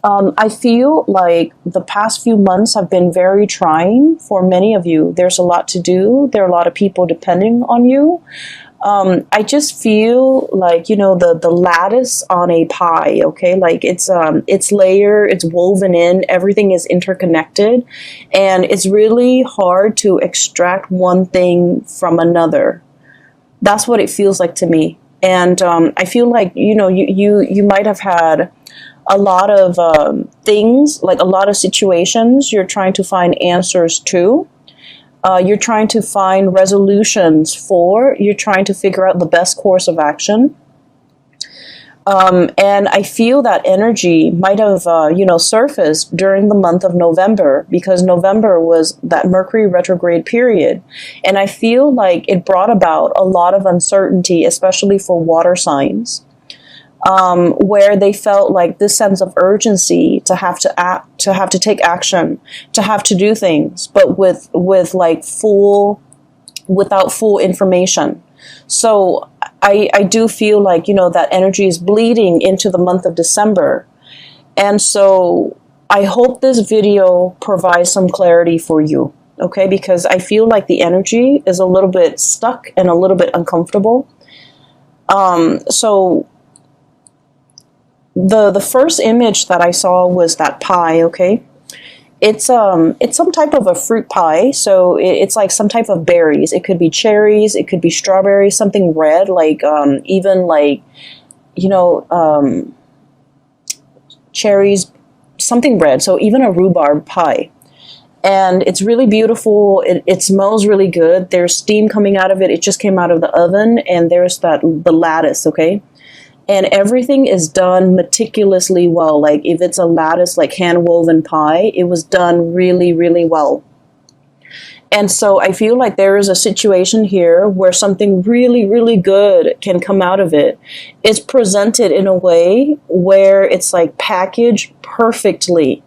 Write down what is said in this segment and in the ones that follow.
I feel like the past few months have been very trying for many of you. There's a lot to do. There are a lot of people depending on you. I just feel like, the lattice on a pie, okay? Like it's layered, it's woven in, everything is interconnected, and it's really hard to extract one thing from another. That's what it feels like to me. And I feel like, you might have had a lot of things, like a lot of situations you're trying to find answers to. You're trying to find resolutions for, you're trying to figure out the best course of action. And I feel that energy might have, surfaced during the month of November, because November was that Mercury retrograde period. And I feel like it brought about a lot of uncertainty, especially for water signs. Where they felt like this sense of urgency to have to act, to have to take action, to have to do things, but without full information. So I do feel like, that energy is bleeding into the month of December. And so I hope this video provides some clarity for you, okay? Because I feel like the energy is a little bit stuck and a little bit uncomfortable. So the first image that I saw was that pie, okay? It's some type of a fruit pie, so it's like some type of berries. It could be cherries, it could be strawberries, something red, like even like, cherries, something red, so even a rhubarb pie. And it's really beautiful. It smells really good. There's steam coming out of it. It just came out of the oven, and there's the lattice, okay? And everything is done meticulously well. Like if it's a lattice, like hand-woven pie, it was done really, really well. And so I feel like there is a situation here where something really, really good can come out of it. It's presented in a way where it's like packaged perfectly.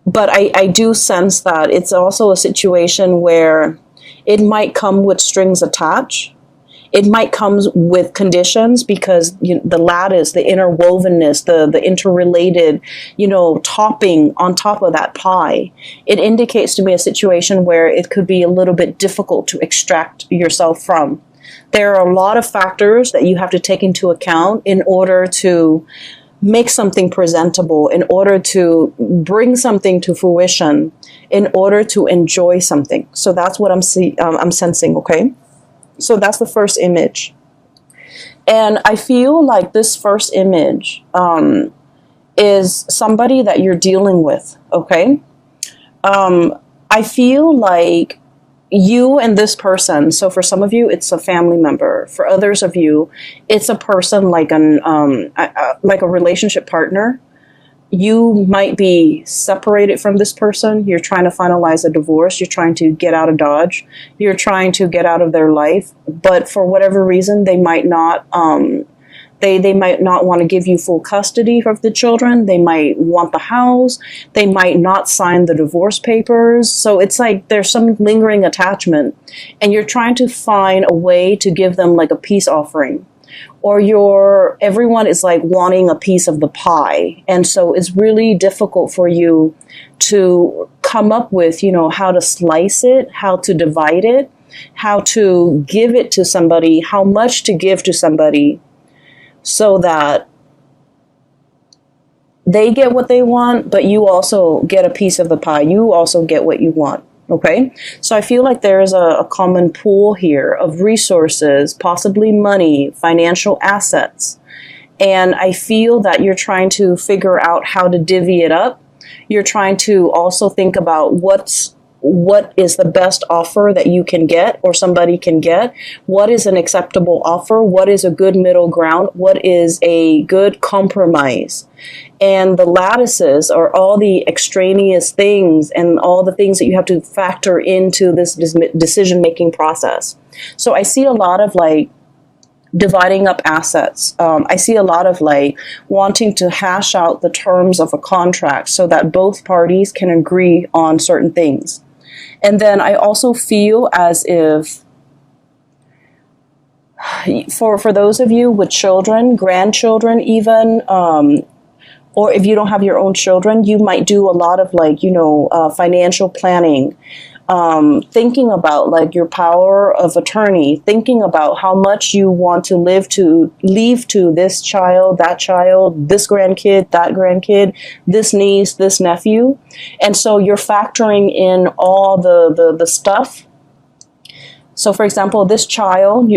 But I do sense that it's also a situation where it might come with strings attached. It might come with conditions, because the lattice, the interwovenness, the interrelated, topping on top of that pie, it indicates to me a situation where it could be a little bit difficult to extract yourself from. There are a lot of factors that you have to take into account in order to make something presentable, in order to bring something to fruition, in order to enjoy something. So that's what I'm sensing, okay? So that's the first image. And I feel like this first image is somebody that you're dealing with, okay? I feel like you and this person, so for some of you, it's a family member. For others of you, it's a person like like a relationship partner. You might be separated from this person. You're trying to finalize a divorce. You're trying to get out of Dodge. You're trying to get out of their life. But for whatever reason, they might not they might not want to give you full custody of the children. They might want the house. They might not sign the divorce papers. So it's like there's some lingering attachment, and you're trying to find a way to give them like a peace offering. Or everyone is like wanting a piece of the pie. And so it's really difficult for you to come up with, how to slice it, how to divide it, how to give it to somebody, how much to give to somebody, so that they get what they want, but you also get a piece of the pie. You also get what you want. Okay, so I feel like there is a common pool here of resources, possibly money, financial assets. And I feel that you're trying to figure out how to divvy it up. You're trying to also think about what is the best offer that you can get or somebody can get. What is an acceptable offer? What is a good middle ground? What is a good compromise? And the lattices are all the extraneous things and all the things that you have to factor into this decision-making process. So I see a lot of like dividing up assets. I see a lot of like wanting to hash out the terms of a contract so that both parties can agree on certain things. And then I also feel as if for those of you with children, grandchildren even, Or if you don't have your own children, you might do a lot of like, financial planning, thinking about like your power of attorney, thinking about how much you want to leave to this child, that child, this grandkid, that grandkid, this niece, this nephew. And so you're factoring in all the stuff. So for example, this child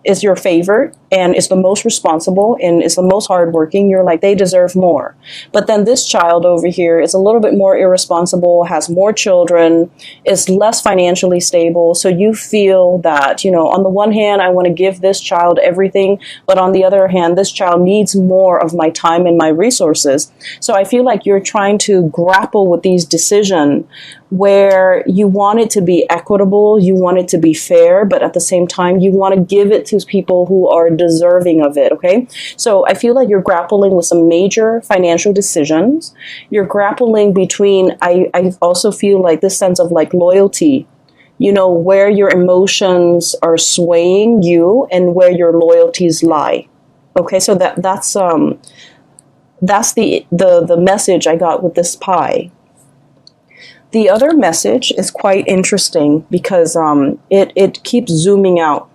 is your favorite and is the most responsible and is the most hardworking. You're like, they deserve more. But then this child over here is a little bit more irresponsible, has more children, is less financially stable. So you feel that, on the one hand, I want to give this child everything, but on the other hand, this child needs more of my time and my resources. So I feel like you're trying to grapple with these decisions where you want it to be equitable, you want it to be fair, but at the same time, you want to give it to people who are deserving of it, okay? So I feel like you're grappling with some major financial decisions. You're grappling between, I also feel like this sense of like loyalty, where your emotions are swaying you and where your loyalties lie. Okay, so that's the message I got with this pie. The other message is quite interesting because it keeps zooming out.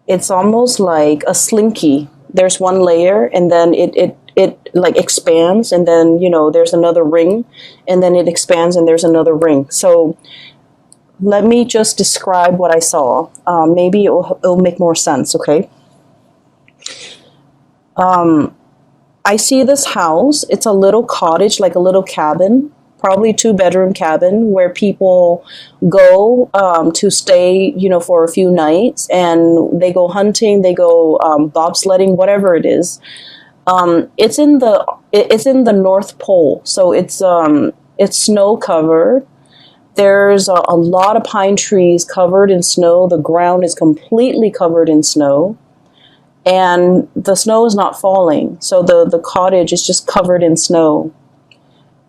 It's almost like a slinky. There's one layer and then it like expands and then, there's another ring and then it expands and there's another ring. So let me just describe what I saw. Maybe it'll make more sense, okay? I see this house. It's a little cottage, like a little cabin. Probably 2-bedroom cabin where people go to stay, for a few nights, and they go hunting, they go bobsledding, whatever it is. It's in the North Pole, so it's snow covered. There's a lot of pine trees covered in snow. The ground is completely covered in snow, and the snow is not falling. So the cottage is just covered in snow.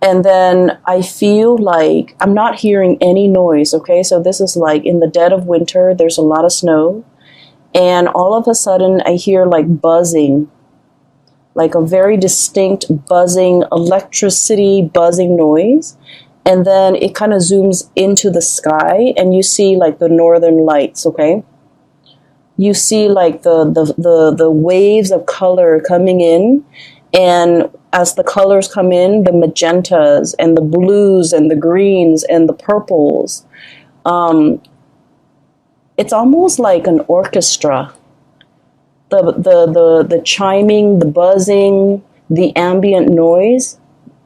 And then I feel like I'm not hearing any noise, okay? So this is like in the dead of winter, there's a lot of snow. And all of a sudden I hear like buzzing, like a very distinct buzzing, electricity buzzing noise. And then it kind of zooms into the sky and you see like the northern lights, okay? You see like the waves of color coming in, and as the colors come in, the magentas and the blues and the greens and the purples, it's almost like an orchestra. The chiming, the buzzing, the ambient noise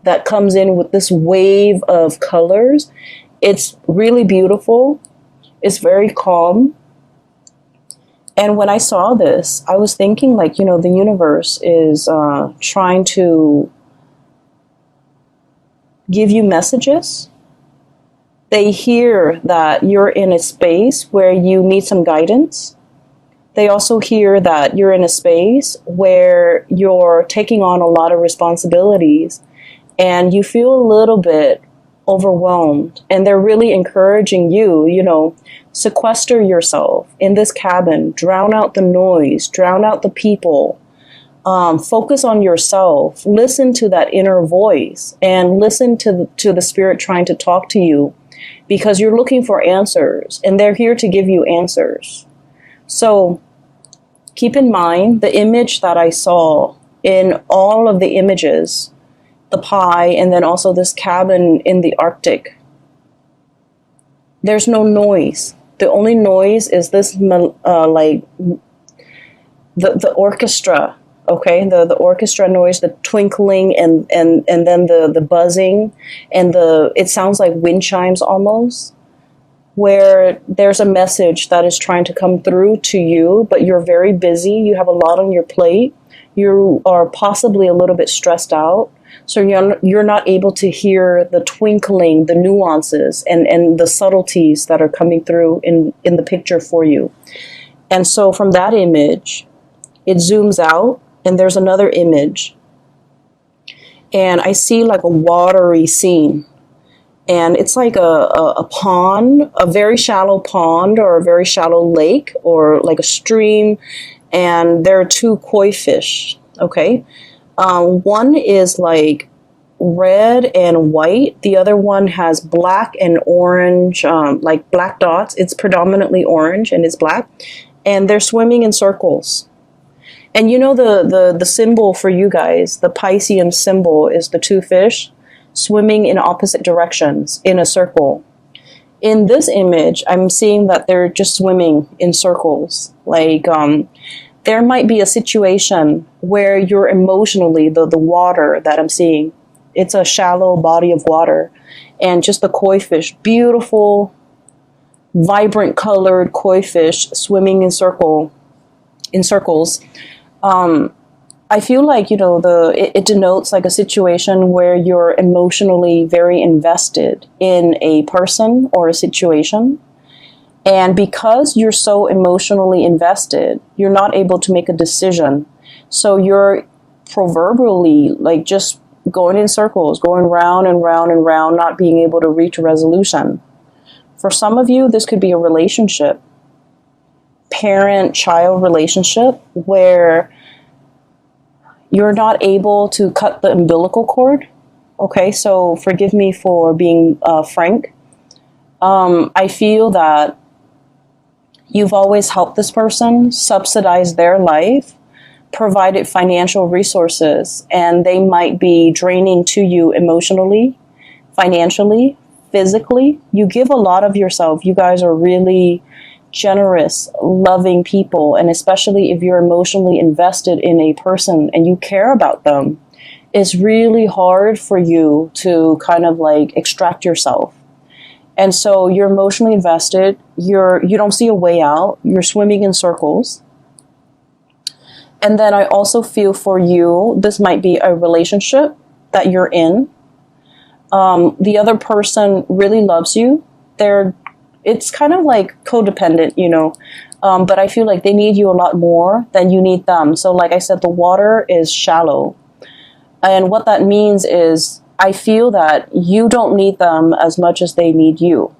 that comes in with this wave of colors. It's really beautiful. It's very calm. And when I saw this, I was thinking like, the universe is trying to give you messages. They hear that you're in a space where you need some guidance. They also hear that you're in a space where you're taking on a lot of responsibilities and you feel a little bit overwhelmed, and they're really encouraging you, sequester yourself in this cabin, drown out the noise, drown out the people, focus on yourself, listen to that inner voice, and listen to the spirit trying to talk to you, because you're looking for answers, and they're here to give you answers. So keep in mind the image that I saw in all of the images, the pie, and then also this cabin in the Arctic. There's no noise. The only noise is this, like the orchestra. Okay, the orchestra noise, the twinkling, and then the buzzing, and it sounds like wind chimes almost, where there's a message that is trying to come through to you, but you're very busy. You have a lot on your plate. You are possibly a little bit stressed out. So you're not able to hear the twinkling, the nuances, and the subtleties that are coming through in the picture for you. And so from that image, it zooms out, and there's another image. And I see like a watery scene. And it's like a pond, a very shallow pond, or a very shallow lake, or like a stream. And there are two koi fish, okay? One is like red and white. The other one has black and orange, like black dots. It's predominantly orange and it's black. And they're swimming in circles. And you know the symbol for you guys, the Piscean symbol is the two fish swimming in opposite directions in a circle. In this image, I'm seeing that they're just swimming in circles. Like, there might be a situation where you're emotionally, the water that I'm seeing, it's a shallow body of water. And just the koi fish, beautiful, vibrant colored koi fish swimming in circles. I feel like, you know, it denotes like a situation where you're emotionally very invested in a person or a situation. And because you're so emotionally invested, you're not able to make a decision. So you're proverbially like just going in circles, going round and round and round, not being able to reach a resolution. For some of you, this could be a relationship, parent-child relationship, where you're not able to cut the umbilical cord. Okay, so forgive me for being frank. I feel that you've always helped this person, subsidized their life, provided financial resources, and they might be draining to you emotionally, financially, physically. You give a lot of yourself. You guys are really generous, loving people, and especially if you're emotionally invested in a person and you care about them, it's really hard for you to kind of like extract yourself. And so you're emotionally invested, you don't see a way out, you're swimming in circles. And then I also feel for you, this might be a relationship that you're in. The other person really loves you. It's kind of like codependent, you know, but I feel like they need you a lot more than you need them. So like I said, the water is shallow. And what that means is I feel that you don't need them as much as they need you.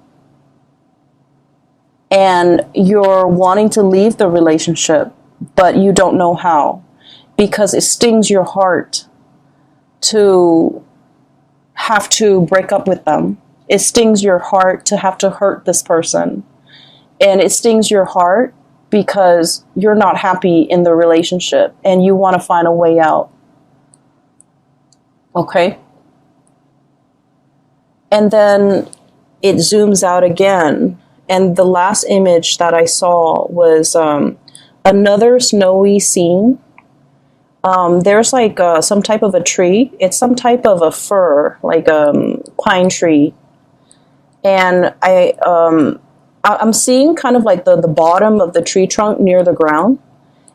And you're wanting to leave the relationship, but you don't know how, because it stings your heart to have to break up with them. It stings your heart to have to hurt this person. And it stings your heart because you're not happy in the relationship and you want to find a way out. Okay? And then it zooms out again. And the last image that I saw was another snowy scene. There's like some type of a tree. It's some type of a fir, like a pine tree. And I'm seeing kind of like the bottom of the tree trunk near the ground.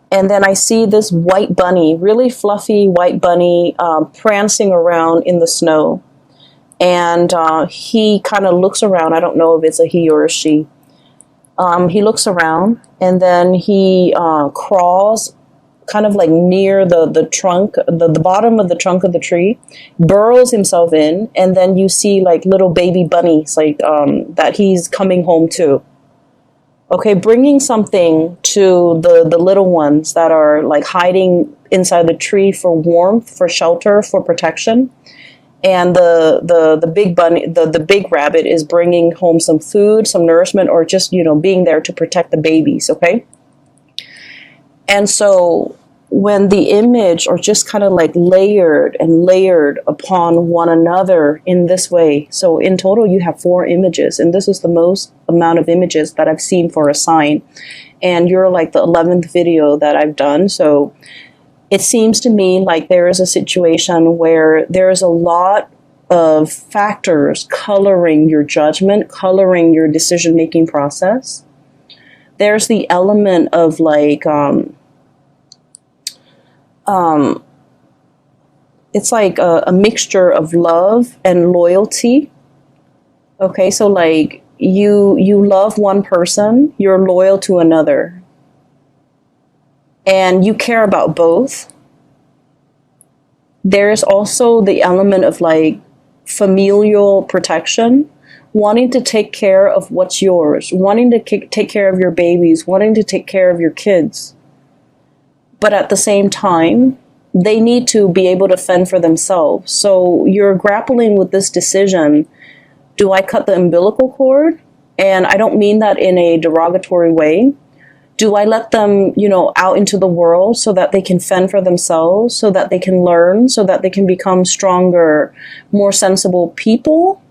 And then I see this white bunny, really fluffy white bunny, prancing around in the snow. And he kind of looks around. I don't know if it's a he or a she. He looks around and then he crawls kind of like near the trunk, the bottom of the trunk of the tree, burrows himself in, and then you see like little baby bunnies like that he's coming home to. Okay, bringing something to the little ones that are like hiding inside the tree for warmth, for shelter, for protection. And the big bunny, the big rabbit is bringing home some food, some nourishment, or just, you know, being there to protect the babies, okay? And so when the image are just kind of like layered and layered upon one another in this way, so in total you have 4 images, and this is the most amount of images that I've seen for a sign. And you're like the 11th video that I've done, so it seems to me like there is a situation where there is a lot of factors coloring your judgment, coloring your decision-making process. There's the element of like, it's like a mixture of love and loyalty. Okay, so like you love one person, you're loyal to another. And you care about both. There's also the element of like familial protection, wanting to take care of what's yours, wanting to take care of your babies, wanting to take care of your kids. But at the same time, they need to be able to fend for themselves. So you're grappling with this decision. Do I cut the umbilical cord? And I don't mean that in a derogatory way. Do I let them, out into the world so that they can fend for themselves, so that they can learn, so that they can become stronger, more sensible people?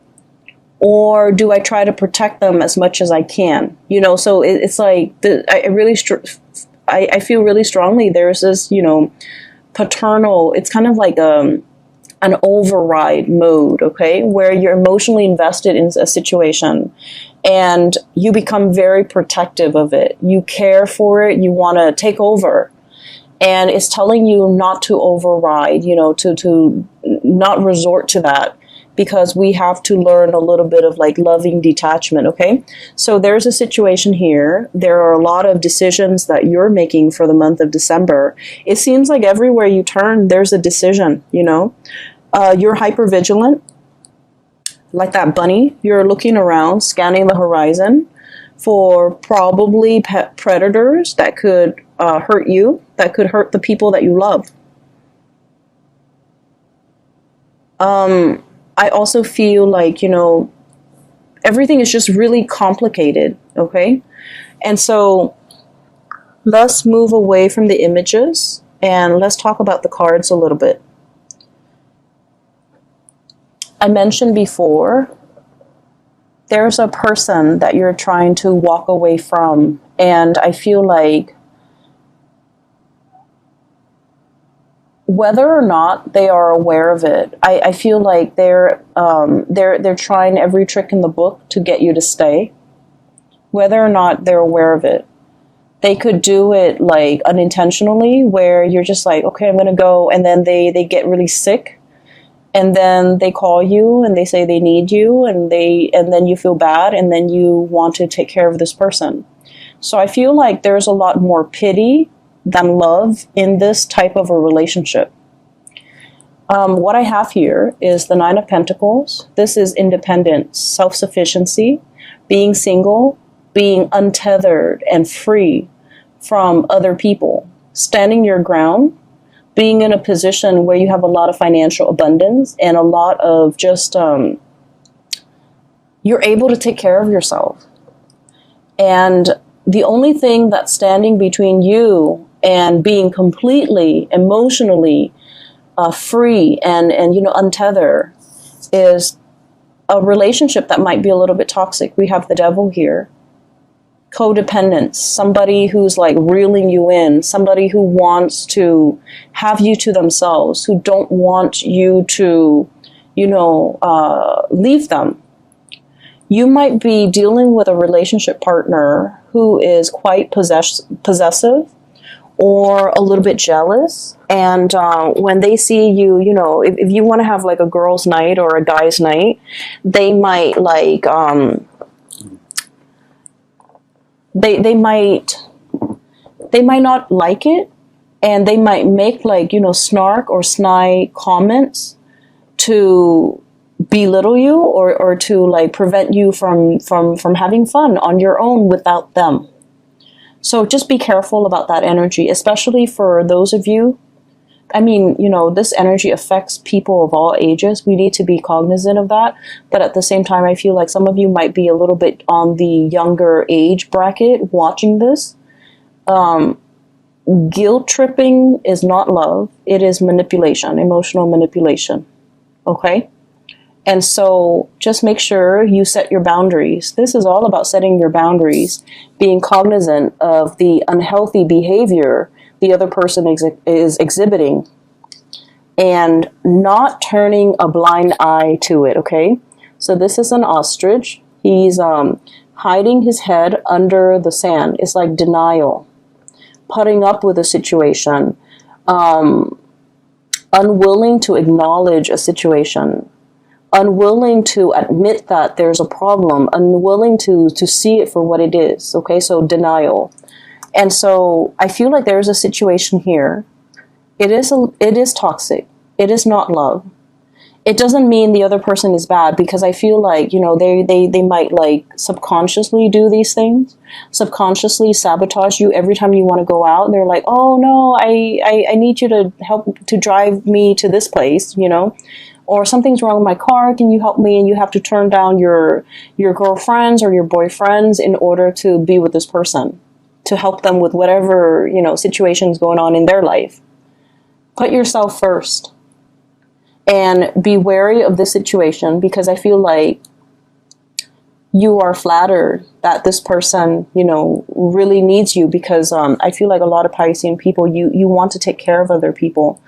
Or do I try to protect them as much as I can? So it's like, I feel really strongly there's this, paternal, it's kind of like an override mode, okay, where you're emotionally invested in a situation and you become very protective of it. You care for it. You want to take over. And it's telling you not to override, to not resort to that, because we have to learn a little bit of like loving detachment, okay? So there's a situation here. There are a lot of decisions that you're making for the month of December. It seems like everywhere you turn, there's a decision, You're hypervigilant. Like that bunny, you're looking around, scanning the horizon for probably pet predators that could hurt you, that could hurt the people that you love. I also feel like, everything is just really complicated, okay? And so let's move away from the images and let's talk about the cards a little bit. I mentioned before, there's a person that you're trying to walk away from, and I feel like whether or not they are aware of it, I feel like they're trying every trick in the book to get you to stay, whether or not they're aware of it. They could do it like unintentionally, where you're just like, okay, I'm gonna go, and then they get really sick. And then they call you and they say they need you, and then you feel bad, and then you want to take care of this person. So I feel like there's a lot more pity than love in this type of a relationship. What I have here is the Nine of Pentacles. This is independence, self-sufficiency, being single, being untethered and free from other people, standing your ground, being in a position where you have a lot of financial abundance and a lot of just, you're able to take care of yourself. And the only thing that's standing between you and being completely emotionally free and untethered is a relationship that might be a little bit toxic. We have the devil here. Codependence, somebody who's like reeling you in, somebody who wants to have you to themselves, who don't want you to, leave them. You might be dealing with a relationship partner who is quite possessive or a little bit jealous. And when they see you, if you want to have like a girl's night or a guy's night, they might like, they might not like it, and they might make like, snark or snide comments to belittle you or to like prevent you from having fun on your own without them. So just be careful about that energy, especially for those of you. I mean, this energy affects people of all ages. We need to be cognizant of that. But at the same time, I feel like some of you might be a little bit on the younger age bracket watching this. Guilt tripping is not love. It is manipulation, emotional manipulation. Okay? And so just make sure you set your boundaries. This is all about setting your boundaries, being cognizant of the unhealthy behavior the other person is exhibiting, and not turning a blind eye to it, okay? So this is an ostrich. He's hiding his head under the sand. It's like denial, putting up with a situation, unwilling to acknowledge a situation, unwilling to admit that there's a problem, unwilling to see it for what it is, okay? So denial. And so I feel like there's a situation here. It is toxic. It is not love. It doesn't mean the other person is bad, because I feel like, you know, they might like subconsciously do these things, subconsciously sabotage you every time you want to go out. They're like, oh no, I need you to help to drive me to this place, you know, or something's wrong with my car. Can you help me? And you have to turn down your girlfriends or your boyfriends in order to be with this person, to help them with whatever, you know, situations going on in their life. Put yourself first. And be wary of this situation, because I feel like you are flattered that this person, you know, really needs you, because I feel like a lot of Piscean people, you want to take care of other people.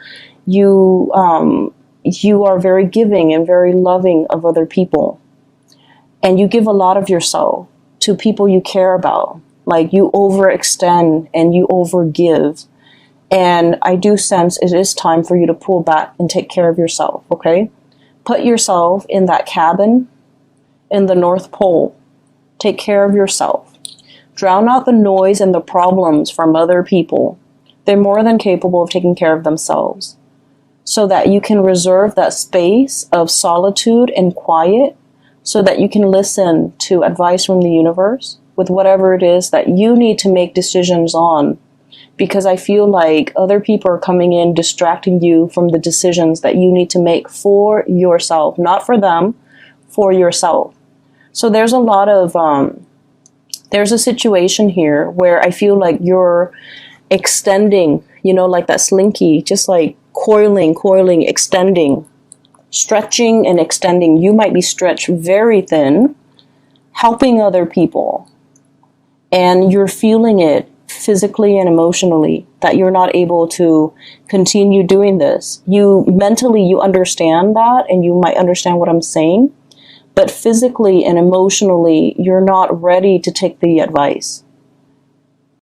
You are very giving and very loving of other people. And you give a lot of yourself to people you care about. Like, you overextend and you overgive. And I do sense it is time for you to pull back and take care of yourself, okay? Put yourself in that cabin in the North Pole. Take care of yourself. Drown out the noise and the problems from other people. They're more than capable of taking care of themselves. So that you can reserve that space of solitude and quiet, so that you can listen to advice from the universe with whatever it is that you need to make decisions on. Because I feel like other people are coming in, distracting you from the decisions that you need to make for yourself. Not for them, for yourself. So there's a lot of, there's a situation here where I feel like you're extending, you know, like that slinky, just like coiling, extending, stretching and extending. You might be stretched very thin, helping other people. And you're feeling it physically and emotionally, that you're not able to continue doing this. You mentally, you understand that, and you might understand what I'm saying, but physically and emotionally, you're not ready to take the advice.